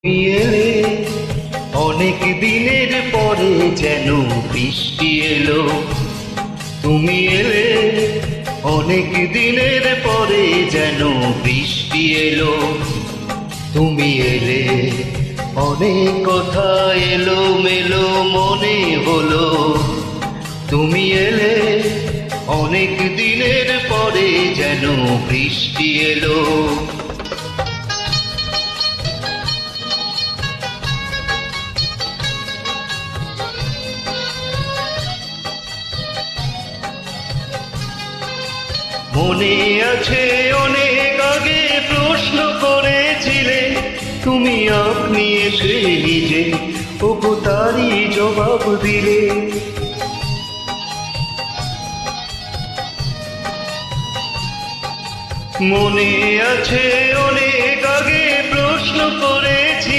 তুমি এলে অনেক দিনের পরে যেন বৃষ্টি এলো। তুমি এলে অনেক দিনের পরে যেন বৃষ্টি এলো। তুমি এলে অনেক কথা এলো মেলো মনে হলো। তুমি এলে অনেক দিনের পরে যেন বৃষ্টি এলো। মনে আছে অনেক আগে প্রশ্ন করেছিলে তুমি, আপনি এসে নিজে ওগো তারই জবাব দিলে। মনে আছে অনেক আগে প্রশ্ন করে